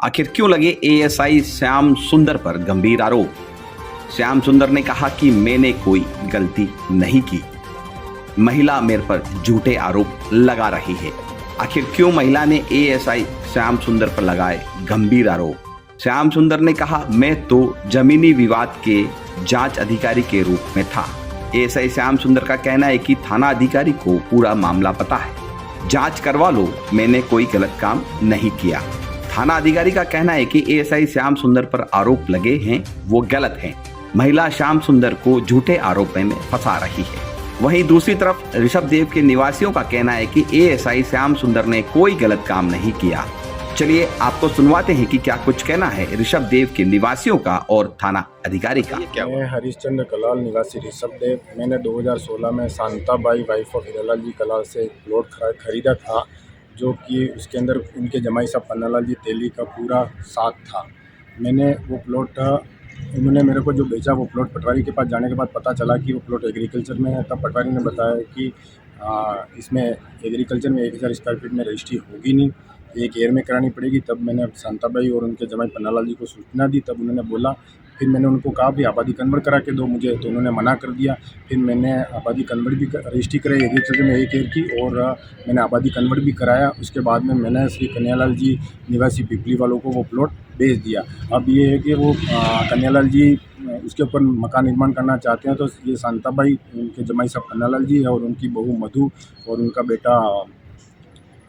आखिर क्यों लगे एएसआई श्याम सुंदर पर गंभीर आरोप? श्याम सुंदर ने कहा कि मैंने कोई गलती नहीं की। महिला मेरे पर झूठे आरोप लगा रही है। आखिर क्यों महिला ने एएसआई श्याम सुंदर पर लगाए गंभीर आरोप? श्याम सुंदर ने कहा, मैं तो जमीनी विवाद के जांच अधिकारी के रूप में था। एएसआई श्याम सुंदर का कहना है कि थाना अधिकारी को पूरा मामला पता है, जांच करवा लो, मैंने कोई गलत काम नहीं किया। थाना अधिकारी का कहना है कि एएसआई श्याम सुंदर पर आरोप लगे हैं वो गलत हैं। महिला श्याम सुंदर को झूठे आरोपों में फंसा रही है। वहीं दूसरी तरफ ऋषभदेव के निवासियों का कहना है कि एएसआई श्याम सुंदर ने कोई गलत काम नहीं किया। चलिए आपको सुनवाते हैं कि क्या कुछ कहना है ऋषभदेव के निवासियों का और थाना अधिकारी का। मैं हरिश्चंद्र कलाल निवासी ऋषभदेव। मैंने 2016 में शांताबाई वाइफ ऑफ हीरालाल जी कलाल से एक प्लॉट खरीदा था, जो कि उसके अंदर उनके जमाई साहब पन्नालाल जी तेली का पूरा साथ था। मैंने वो प्लॉट, उन्होंने मेरे को जो बेचा वो प्लॉट पटवारी के पास जाने के बाद पता चला कि वो प्लॉट एग्रीकल्चर में है। तब पटवारी ने बताया कि इसमें एग्रीकल्चर में 1000 स्क्वायर फीट में रजिस्ट्री होगी नहीं, एक एयर में करानी पड़ेगी। तब मैंने शांताबाई और उनके जमाई पन्नालाल जी को सूचना दी। तब उन्होंने बोला, फिर मैंने उनको कहा भी आबादी कन्वर्ट करा के दो मुझे, तो उन्होंने मना कर दिया। फिर मैंने आबादी कन्वर्ट भी रजिस्ट्री कराई एग्रीकल्चर में 1 एयर की, और मैंने आबादी कन्वर्ट भी कराया। उसके बाद में मैंने श्री कन्हैयालाल जी निवासी पिपली वालों को वो प्लॉट बेच दिया। अब ये है कि वो कन्हैयालाल जी उसके ऊपर मकान निर्माण करना चाहते हैं, तो ये शांताबाई, उनके जमाई साहब पन्नालाल जी और उनकी बहू मधु और उनका बेटा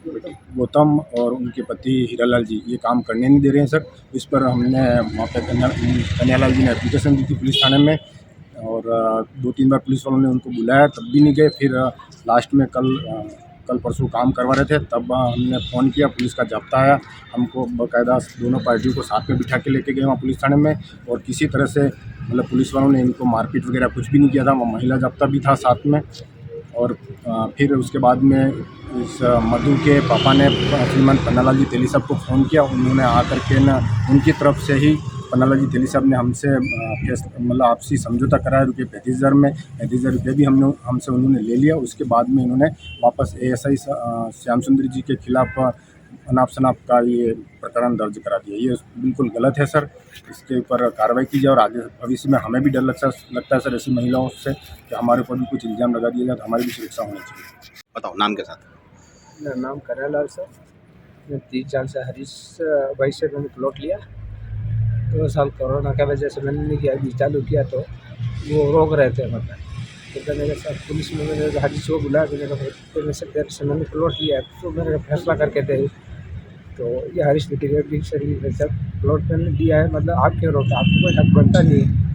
गौतम और उनके पति हीरालाल जी ये काम करने नहीं दे रहे हैं सर। इस पर हमने वहाँ पे कन्हैयालाल जी ने एप्लीकेशन दी थी पुलिस थाने में, और 2-3 बार पुलिस वालों ने उनको बुलाया, तब भी नहीं गए। फिर लास्ट में कल परसों काम करवा रहे थे, तब हमने फ़ोन किया, पुलिस का जाब्ता आया। हमको बाकायदा दोनों पार्टियों को साथ में बिठा के लेके गए वहाँ पुलिस थाने में, और किसी तरह से मतलब पुलिस वालों ने इनको मारपीट वगैरह कुछ भी नहीं किया था। वहाँ महिला जाब्ता भी था साथ में। और फिर उसके बाद में इस मधु के पापा ने श्रीमान पन्नालाल जी तेली साहब को फ़ोन किया। उन्होंने आकर के न उनकी तरफ से ही पन्नालाल जी तेली साहब ने हमसे मतलब आपसी समझौता कराया रुपये 35,000 में। 35,000 रुपये भी हमसे उन्होंने ले लिया। उसके बाद में इन्होंने वापस एएसआई श्याम सुंदर जी के खिलाफ अनाप शनाप का ये प्रकरण दर्ज करा दिया। ये बिल्कुल गलत है सर, इसके ऊपर कार्रवाई की जाए। और आगे भविष्य में हमें भी डर लगता है सर ऐसी महिलाओं से कि हमारे ऊपर भी कुछ इल्ज़ाम लगा दिया जाए, तो हमारी भी सुरक्षा होनी चाहिए। बताओ नाम के साथ। मेरा नाम कन्हैयालाल सर। मैं 30 साल से हरीश भाई से मैंने प्लॉट लिया। 2 साल कोरोना की वजह से मैंने नहीं किया, अभी चालू किया तो वो रोक रहे थे मतलब। तो मेरे साथ पुलिस में मैंने हरीश को बुलाया, तो तेरे से मैंने प्लॉट लिया तो मैंने फैसला करके दे। तो ये हरीश लिटिगेट सर प्लॉट मैंने दिया है, मतलब आप क्यों रोकते, आपको कोई हक बनता नहीं है।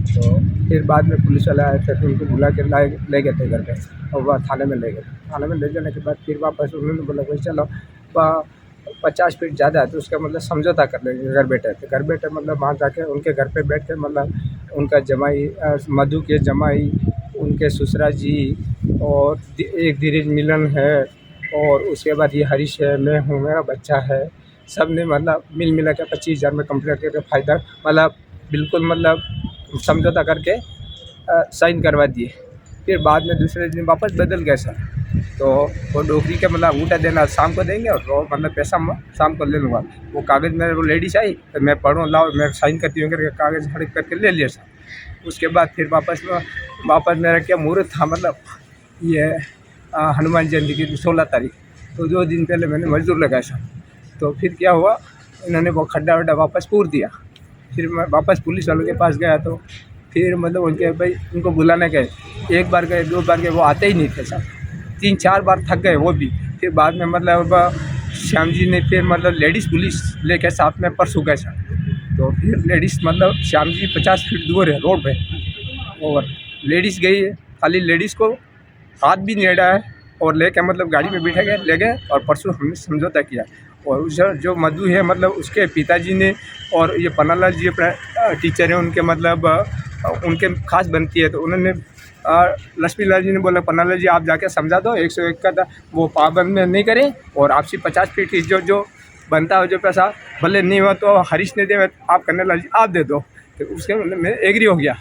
तो फिर बाद में पुलिस वाले आए थे, तो उनको बुला के ले गए थे घर पे, और वह थाने में ले गए। थाने में ले जाने के बाद फिर वापस उन्होंने बोला भाई चलो 50 फीट ज़्यादा है तो उसका मतलब समझौता कर लेंगे घर बैठे। तो घर बैठे मतलब वहाँ जाके उनके घर पे बैठ के मतलब उनका जमाई मधु के जमाई, उनके ससुरा जी और एक धीरज मिलन है, और उसके बाद ये हरीश है, मैं हूँ, मेरा बच्चा है, सब ने मतलब मिला के 25,000 में कंप्लीट करके फ़ायदा मतलब बिल्कुल मतलब समझौता करके साइन करवा दिए। फिर बाद में दूसरे दिन वापस बदल गए सर। तो वो नौकरी का मतलब ऊँटा देना शाम को देंगे, और वो मतलब पैसा शाम को ले लूँगा। वो कागज़ मेरे वो लेडीज आई तो मैं पढ़ूँ, लाओ मैं साइन करती हूँ करके कागज़ खड़े करके ले लिया सर। उसके बाद फिर वापस मेरा क्या मुहूर्त था, मतलब ये हनुमान जयंती की 16 तारीख, तो 2 दिन पहले मैंने मजदूर लगाया सर। तो फिर क्या हुआ, इन्होंने वो खड्डा वड्डा वापस पूर दिया। फिर मैं वापस पुलिस वालों के पास गया, तो फिर मतलब उनके भाई उनको बुलाने गए, 1 बार गए 2 बार गए, वो आते ही नहीं थे सर। 3-4 बार थक गए वो भी। फिर बाद में मतलब श्याम जी ने फिर मतलब लेडीज़ पुलिस लेके साथ में परसों गए सर। तो फिर लेडीज़ मतलब श्याम जी 50 फीट दूर है रोड पे, और लेडीज़ गई है, खाली लेडीज़ को हाथ भी नहीं अड़ा है, और लेके मतलब गाड़ी में बिठा गए ले गए। और परसों हमने समझौता किया, और उस जो मधु है मतलब उसके पिताजी ने, और ये पन्नालाल जी अपना टीचर हैं उनके मतलब उनके खास बनती है, तो उन्होंने लक्ष्मी लाल जी ने बोला पन्नालाल जी आप जाके समझा दो 101 का वो पाबंद में नहीं करें, और आपसी 50 फीट की जो बनता हो जो पैसा भले नहीं हुआ तो हरीश ने दे, आप कन्हैयालाल जी आप दे दो। तो उसके मतलब मैं एग्री हो गया।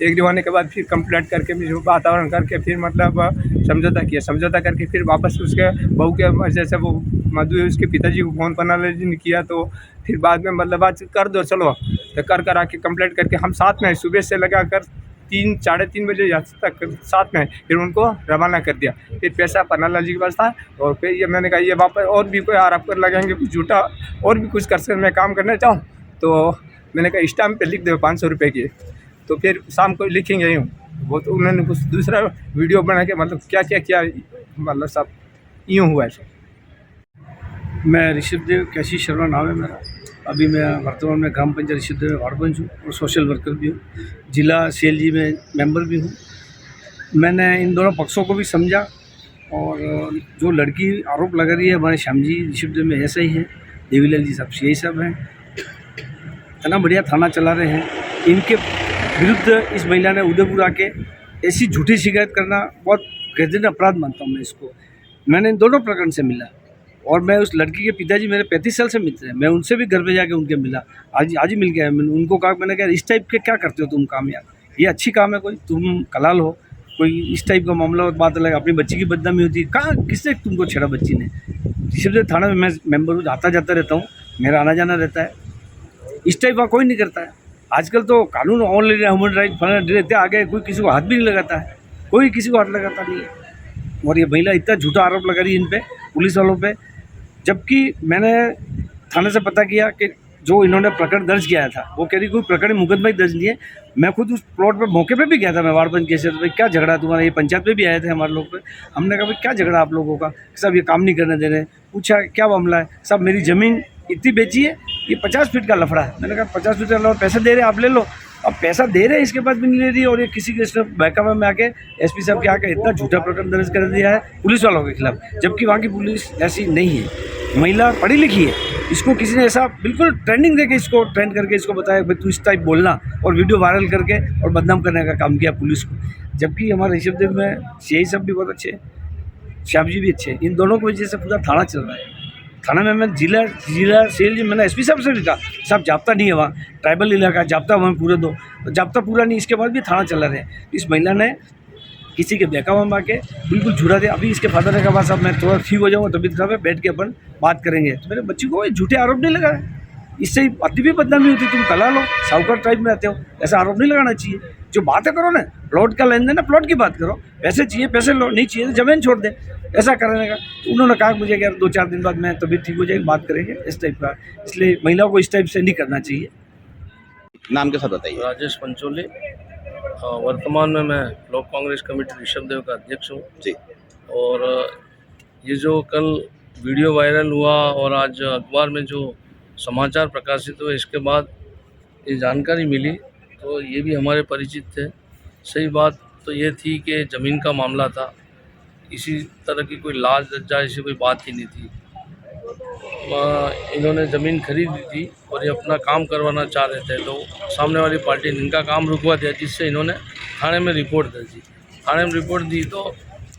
एग्री होने के बाद फिर कंप्लेंट करके भी जो वातावरण करके फिर मतलब समझौता करके फिर वापस उसके बहू के जैसे वो मधु उसके पिताजी को फ़ोन करना जी ने किया, तो फिर बाद में मतलब आज कर दो चलो, तो कर आके कंप्लेंट करके हम साथ में सुबह से लगा कर 3-3:30 बजे तक साथ में फिर उनको रवाना कर दिया। फिर पैसा पन्नालाल जी के पास था, और फिर ये मैंने कहा ये वापस और भी कोई आरोप कर लगाएंगे कुछ झूठा और भी कुछ कर सकते मैं काम करना चाहूँ, तो मैंने कहा स्टाम्प पे लिख दो 500 रुपये की, तो फिर शाम को लिखेंगे यूँ। वो तो उन्होंने कुछ दूसरा वीडियो बना के मतलब क्या मतलब सब यूँ हुआ है सब। मैं ऋषभदेव कैसी शर्मा नाम है मेरा। अभी मैं वर्तमान में ग्राम पंचायत ऋषभदेव में वार्ड पंच हूँ और सोशल वर्कर भी हूँ, जिला CLG में मेंबर भी हूँ। मैंने इन दोनों पक्षों को भी समझा, और जो लड़की आरोप लगा रही है हमारे श्याम जी ऋषभदेव में ऐसा ही है, देवीलाल जी साहब यही सब हैं, इतना बढ़िया थाना चला रहे हैं। इनके विरुद्ध इस महिला ने उदयपुर आके ऐसी झूठी शिकायत करना बहुत घृणित अपराध मानता हूँ मैं इसको। मैंने इन दोनों प्रकरण से मिला, और मैं उस लड़की के पिताजी मेरे 35 साल से मित्र हैं, मैं उनसे भी घर पे जाके उनके मिला, आज ही मिल गया। मैंने उनको कहा, मैंने कहा इस टाइप के क्या करते हो तुम काम यार, ये अच्छी काम है, कोई तुम कलाल हो, कोई इस टाइप का मामला और बात अलग, अपनी बच्ची की बदनामी होती है, कहाँ किसने तुमको छेड़ा बच्ची ने। ऋषभदेव थाना में मैं मेंबर हूँ, आता जाता रहता हूँ, मेरा आना जाना रहता है, इस टाइप का कोई नहीं करता है। आजकल तो कानून ऑनलाइन ह्यूमन राइट फलाना रहते आगे, कोई किसी को हाथ भी नहीं लगाता है, कोई किसी को हाथ लगाता नहीं है। और ये महिला इतना झूठा आरोप लगा रही है इन पे, पुलिस वालों पे, जबकि मैंने थाने से पता किया कि जो इन्होंने प्रकरण दर्ज किया था वो कह रही कोई प्रकरण मुकदमा ही दर्ज नहीं है। मैं खुद उस प्लॉट पे मौके पे भी गया था, मैं वार्ड पंच कैसे, भाई क्या झगड़ा तुम्हारा, ये पंचायत में भी आए थे हमारे लोग पे। हमने कहा भाई क्या झगड़ा आप लोगों का, सब ये काम नहीं करने दे रहे। पूछा क्या मामला है, सब मेरी ज़मीन इतनी बेची है, ये 50 फीट का लफड़ा है। मैंने कहा 50 फीट का लफड़ा, पैसे दे रहे हैं आप ले लो। अब पैसा दे रहे हैं इसके बाद भी नहीं ले रही, और ये किसी के बहकावे में आके SP साहब के आके इतना झूठा प्रकरण दर्ज कर दिया है पुलिस वालों के खिलाफ, जबकि वहाँ की पुलिस ऐसी नहीं है। महिला पढ़ी लिखी है, इसको किसी ने ऐसा बिल्कुल ट्रेनिंग देके इसको ट्रेन करके इसको बताया भाई तू इस टाइप बोलना, और वीडियो वायरल करके और बदनाम करने का काम किया पुलिस को। जबकि हमारे ऋषभदेव में CI साहब भी बहुत अच्छे हैं, श्याम जी भी अच्छे हैं, इन दोनों की वजह से पूरा थाना चल रहा है। थाना में मैं जिला CLG मैंने SP साहब से भी कहा, साहब जाब्ता नहीं है वहाँ, ट्राइबल इलाका जाब्ता वहाँ पूरे दो, तो जाब्ता पूरा नहीं, इसके बाद भी थाना चला रहे। इस महिला ने किसी के बहकावे में आके बिल्कुल झूठा दिया। अभी इसके फादर ने कहा साहब मैं थोड़ा ठीक हो जाऊँगा, तबीयत खराब है, बैठ के अपन बात करेंगे। तो मेरे बच्ची को झूठे आरोप नहीं लगा है, इससे अति भी बदनामी होती, तुम कला लो, साहूकार टाइप में आते हो, ऐसा आरोप नहीं लगाना चाहिए। जो बातें करो ना, प्लॉट का लेन देन ना, प्लॉट की बात करो, पैसे चाहिए पैसे लो, नहीं चाहिए तो जमीन छोड़ दे, ऐसा करने का। उन्होंने कहा मुझे यार 2-4 दिन बाद मैं तबीयत ठीक हो जाएगी, बात करेंगे, इस टाइप का। इसलिए महिलाओं को इस टाइप से नहीं करना चाहिए। नाम के साथ बताइए। राजेश पंचोली, वर्तमान में मैं ब्लॉक कांग्रेस कमेटी ऋषभदेव का अध्यक्ष हूँ जी। और ये जो कल वीडियो वायरल हुआ और आज अखबार में जो समाचार प्रकाशित हुए, इसके बाद ये जानकारी मिली, तो ये भी हमारे परिचित थे। सही बात तो ये थी कि ज़मीन का मामला था, इसी तरह की कोई लाज लज्जा ऐसी कोई बात ही नहीं थी। इन्होंने ज़मीन खरीदी थी और ये अपना काम करवाना चाह रहे थे, तो सामने वाली पार्टी ने इनका काम रुकवा दिया, जिससे इन्होंने थाने में रिपोर्ट दर्ज दी। थाने में रिपोर्ट दी तो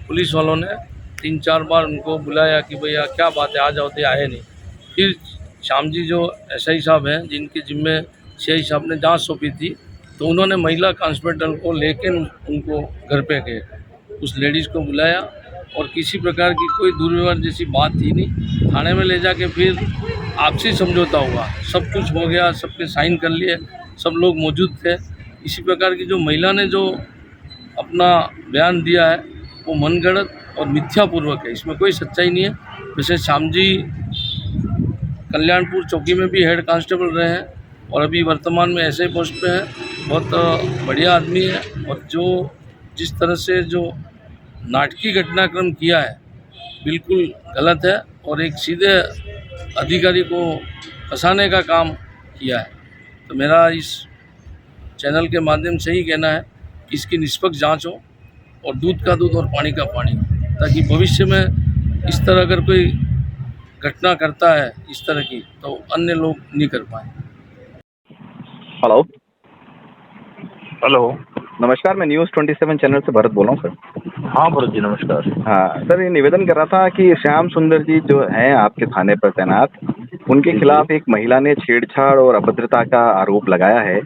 पुलिस वालों ने 3-4 बार उनको बुलाया कि भैया क्या बात है, आ जाओ, तो आए नहीं। फिर श्याम जी जो SI साहब हैं, जिनके जिम्मे CI साहब ने जाँच सौंपी थी, तो उन्होंने महिला कांस्टेबल को लेकर उनको घर पे गए, उस लेडीज़ को बुलाया और किसी प्रकार की कोई दुर्व्यवहार जैसी बात थी नहीं। थाने में ले जाके फिर आपसी समझौता हुआ, सब कुछ हो गया, सबके साइन कर लिए, सब लोग मौजूद थे। इसी प्रकार की जो महिला ने जो अपना बयान दिया है वो मनगढ़ंत और मिथ्यापूर्वक है, इसमें कोई सच्चाई नहीं है। वैसे श्याम जी कल्याणपुर चौकी में भी हेड कांस्टेबल रहे हैं और अभी वर्तमान में ऐसे पोस्ट पे हैं, बहुत बढ़िया आदमी है। और जो जिस तरह से जो नाटकीय घटनाक्रम किया है बिल्कुल गलत है और एक सीधे अधिकारी को फंसाने का काम किया है। तो मेरा इस चैनल के माध्यम से ही कहना है कि इसकी निष्पक्ष जांच हो और दूध का दूध और पानी का पानी, ताकि भविष्य में इस तरह अगर कोई घटना करता है इस तरह की, तो अन्य लोग नहीं कर पाए। हेलो हेलो, नमस्कार, मैं न्यूज़ 27 चैनल से भरत बोल रहा हूँ सर। हाँ भरत जी नमस्कार। हाँ सर, ये निवेदन कर रहा था कि श्याम सुंदर जी जो हैं आपके थाने पर तैनात, उनके खिलाफ एक महिला ने छेड़छाड़ और अभद्रता का आरोप लगाया है।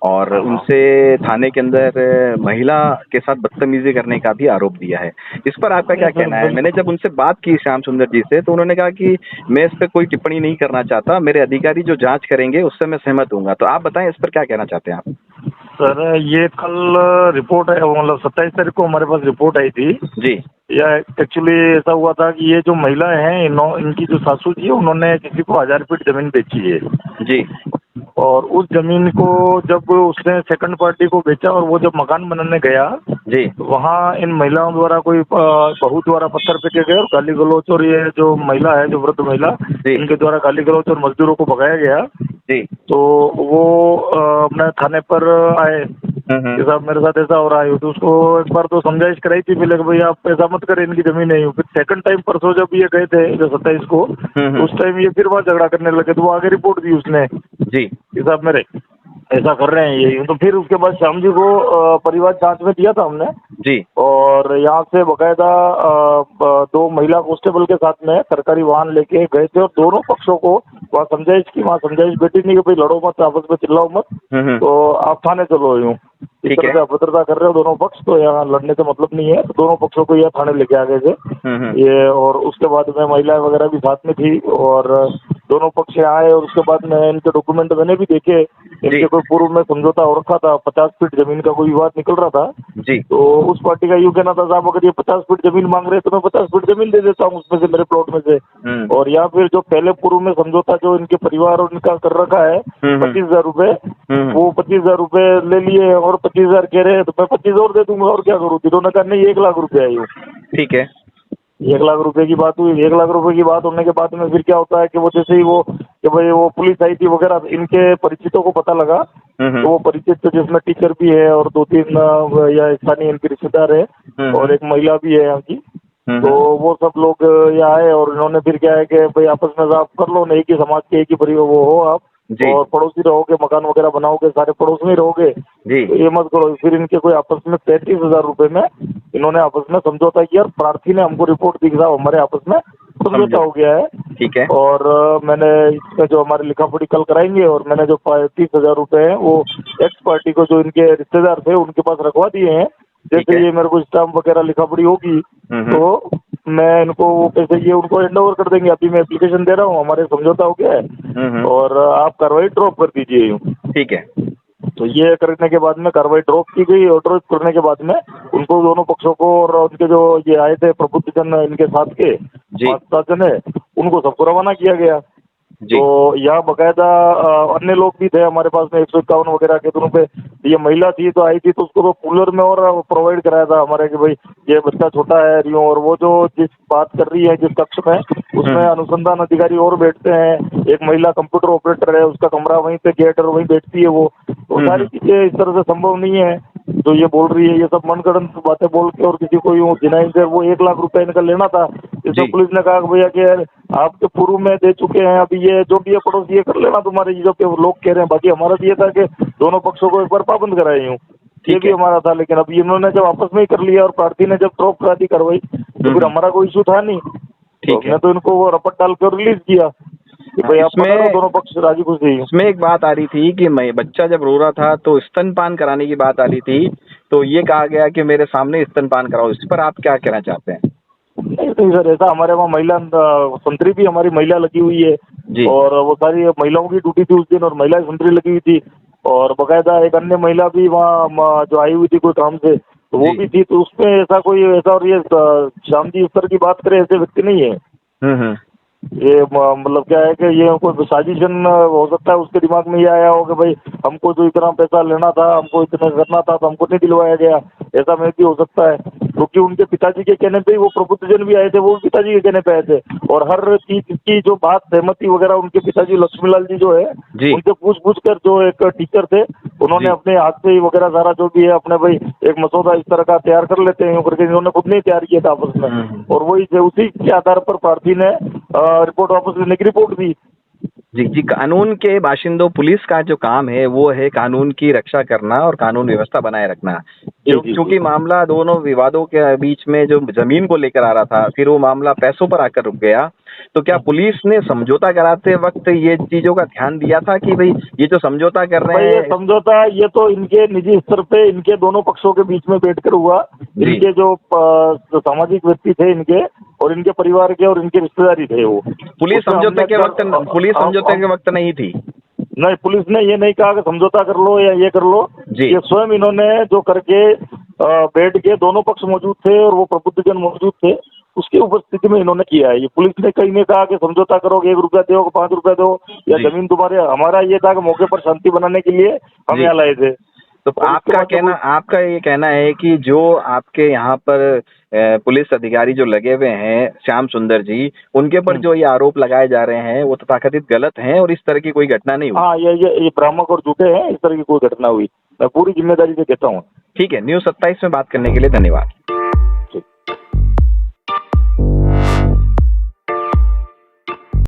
और उनसे थाने के अंदर महिला के साथ बदतमीजी करने का भी आरोप दिया है। इस पर आपका क्या कहना है? मैंने जब उनसे बात की श्याम सुंदर जी से, तो उन्होंने कहा कि मैं इस पर कोई टिप्पणी नहीं करना चाहता, मेरे अधिकारी जो जांच करेंगे उससे मैं सहमत हूँगा। तो आप बताएं इस पर क्या कहना चाहते हैं आप? सर ये कल रिपोर्ट है, मतलब 27 तारीख को हमारे पास रिपोर्ट आई थी। जी या एक्चुअली ऐसा हुआ था कि ये जो महिलाएं हैं इनकी जो सासू जी है, उन्होंने किसी को 1000 फीट जमीन बेची है जी और उस जमीन को जब उसने सेकंड पार्टी को बेचा और वो जब मकान बनाने गया जी तो वहाँ इन महिलाओं द्वारा कोई बहू द्वारा पत्थर फेंके गए और गाली गलौच, और ये जो महिला है, जो वृद्ध महिला, इनके द्वारा गाली गलौच और मजदूरों को भगाया गया। जी तो वो अपने थाने पर आए कि साहब मेरे साथ ऐसा हो रहा है। तो उसको एक बार तो समझाइश कराई थी पहले कि भाई आप ऐसा मत करें, इनकी जमीन नहीं हो। फिर सेकंड टाइम परसों जब ये गए थे जो 27 को, तो उस टाइम ये फिर वहाँ झगड़ा करने लगे, तो वो आगे रिपोर्ट दी उसने जी कि साहब मेरे ऐसा कर रहे हैं ये। तो फिर उसके बाद श्याम जी को परिवार जांच में दिया था हमने जी और यहाँ से बकायदा 2 महिला कांस्टेबल के साथ में सरकारी वाहन लेके गए थे और दोनों पक्षों को वहाँ समझाइश की। वहाँ समझाइश बेटी नहीं कि भाई लड़ो मत, आपस में चिल्लाओ मत, तो आप थाने चलो यूँ इस तरह से अभद्रता कर रहे हो दोनों पक्ष, तो यहाँ लड़ने से मतलब नहीं है। तो दोनों पक्षों को यह थाने लेके आ गए थे ये। और उसके बाद में महिलाएं वगैरह भी साथ में थी और दोनों पक्ष आए और उसके बाद में इनके डॉक्यूमेंट मैंने भी देखे। इनके कोई पूर्व में समझौता हो रखा था, 50 फीट जमीन का कोई विवाद निकल रहा था जी। तो उस पार्टी का यूँ कहना था साहब अगर ये 50 फीट जमीन मांग रहे हैं तो मैं 50 फीट जमीन दे देता हूँ उसमें से, मेरे प्लॉट में से। और या फिर जो पहले पूर्व में समझौता जो इनके परिवार और इनका कर रखा है 25,000 रुपए, वो 25,000 रुपए ले लिए और 25,000 कह रहे हैं, तो मैं 25 और दे दूंगा और क्या करूँ। उन्होंने कहा नहीं 1 लाख रुपए है। ठीक है, 1 लाख रुपए की बात हुई। 1 लाख रुपए की बात होने के बाद में फिर क्या होता है कि वो जैसे ही वो कि भाई वो पुलिस आई थी वगैरह, इनके परिचितों को पता लगा तो वो परिचित जिसमें टीचर भी है और 2-3 या स्थानीय इनके रिश्तेदार है और एक महिला भी है यहाँ की, तो वो सब लोग यहाँ आए और इन्होंने फिर क्या है कि भाई आपस में आप कर लो, एक ही समाज के एक ही परिवार वो हो आप, और पड़ोसी रहोगे, मकान वगैरह बनाओगे, सारे पड़ोस में रहोगे, तो ये मत करो। फिर इनके कोई आपस में 35,000 रुपए में इन्होंने आपस में समझौता किया और प्रार्थी ने हमको रिपोर्ट दी साहब हमारे आपस में समझौता हो गया है। ठीक है। और मैंने इसमें जो हमारी लिखा पढ़ी कल कराएंगे और मैंने जो 30,000 रुपए हैं वो एक्स पार्टी को जो इनके रिश्तेदार थे उनके पास रखवा दिए हैं। जैसे ये मेरे को स्टाम्प वगैरह लिखा पढ़ी होगी तो मैं इनको वो पैसे ये उनको हैंड ओवर कर देंगे। अभी मैं एप्लीकेशन दे रहा हूँ, हमारे समझौता हो गया है और आप कार्रवाई ड्रॉप कर दीजिए यूँ। ठीक है। तो ये करने के बाद में कार्रवाई ड्रॉप की गई और ड्रॉप करने के बाद में उनको दोनों पक्षों को और उनके जो ये आए थे प्रबुद्धजन इनके साथ के 5-7 जन है उनको सबको रवाना किया गया। तो यहाँ बकायदा अन्य लोग भी थे हमारे पास में 151 वगैरह के दोनों पे। ये महिला थी तो आई थी तो उसको तो कूलर में और प्रोवाइड कराया था हमारे कि भाई ये बच्चा छोटा है रियो, और वो जो जिस बात कर रही है जिस कक्ष में उसमें अनुसंधान अधिकारी और बैठते हैं, एक महिला कंप्यूटर ऑपरेटर है, उसका कमरा वहीं पे गेट और वहीं बैठती है वो। तो सारी चीजें इस तरह से संभव नहीं है जो ये बोल रही है, ये सब मनगढ़ंत बातें बोल के और किसी को यूँ जिनाई से वो 1 लाख रुपए इनका लेना था। इसमें पुलिस ने कहा भैया कि आपके पूर्व में दे चुके हैं, अभी ये जो भी है पड़ोसी ये कर लेना तुम्हारे जो कि लोग कह रहे हैं। बाकी हमारा तो ये था कि दोनों पक्षों को एक बार पाबंद कराए यूँ, ये भी हमारा था। लेकिन अभी इन्होंने जब आपस में ही कर लिया और प्रार्थी ने जब ड्रॉप करा दी कार्रवाई तो फिर हमारा कोई इशू था नहीं। तो हमने तो इनको वो रपट डाल कर रिलीज किया कि भाई आप पकड़ो, दोनों पक्ष राजी खुशी। इसमें एक बात आ रही थी कि बच्चा जब रो रहा था तो स्तनपान कराने की बात आ रही थी, तो ये कहा गया कि मेरे सामने स्तनपान कराओ। इस पर आप क्या कहना चाहते हैं? नहीं सर, ऐसा हमारे वहाँ महिला संतरी भी हमारी महिला लगी हुई है और वो सारी महिलाओं की ड्यूटी थी उस दिन और महिला संतरी लगी हुई थी और बकायदा एक अन्य महिला भी वहाँ जो आई हुई थी कोई काम से तो वो भी थी। तो उसमें ऐसा कोई ऐसा, और ये श्याम जी इस तरह की बात करे ऐसे व्यक्ति नहीं है। ये मतलब क्या है कि ये कोई साजिशन हो सकता है, उसके दिमाग में ये आया हो कि भाई हमको जो इतना पैसा लेना था, हमको इतना करना था तो हमको नहीं दिलवाया गया, ऐसा में भी हो सकता है। क्योंकि उनके पिताजी के कहने पे वो प्रबुद्धजन भी आए थे, वो पिताजी के कहने पे आए थे और हर चीज की जो बात सहमति वगैरह उनके पिताजी लक्ष्मीलाल जी जो है उनसे पूछ कर जो एक टीचर थे उन्होंने अपने हाथ से ही वगैरह सारा जो भी है अपने भाई एक मसौदा इस तरह का तैयार कर लेते हैं करके इन्होंने खुद नहीं तैयार किया था आपस में और वही उसी के आधार पर प्रार्थी ने रिपोर्ट वापस लेने की रिपोर्ट दी। जी, कानून के बाशिंदों, पुलिस का जो काम है वो है कानून की रक्षा करना और कानून व्यवस्था बनाए रखना। जी। क्योंकि मामला दोनों विवादों के बीच में जो जमीन को लेकर आ रहा था, फिर वो मामला पैसों पर आकर रुक गया, तो क्या पुलिस ने समझौता कराते वक्त ये चीजों का ध्यान दिया था कि भाई ये जो समझौता कर रहे भाई ये हैं? समझौता ये तो इनके निजी स्तर पे इनके दोनों पक्षों के बीच में बैठकर हुआ। जी। इनके जो सामाजिक व्यक्ति थे इनके और इनके परिवार के और इनके रिश्तेदारी थे वो। पुलिस उसमें समझौते हमने के वक्त नहीं थी। नहीं, पुलिस ने ये नहीं कहा कि समझौता कर लो या ये कर लो। जी। ये स्वयं इन्होंने जो करके बैठ के दोनों पक्ष मौजूद थे और वो प्रबुद्धजन मौजूद थे, उसकी उपस्थिति में इन्होंने किया है। ये पुलिस ने कहीं नहीं कहा कि समझौता करोगे 1 रुपया दो 5 रुपया दो या जी। जमीन तुम्हारे। हमारा ये था कि मौके पर शांति बनाने के लिए हम जी। यहाँ लाए थे। तो और आपका ये कहना है कि जो आपके यहाँ पर पुलिस अधिकारी जो लगे हुए हैं श्याम सुंदर जी, उनके पर जो ये आरोप लगाए जा रहे हैं वो तथाकथित गलत हैं और इस तरह की कोई घटना नहीं हुई? हाँ, ये भ्रामक और झूठे हैं। इस तरह की कोई घटना हुई, मैं पूरी जिम्मेदारी से कहता हूँ। ठीक है, न्यूज़ 27 में बात करने के लिए धन्यवाद।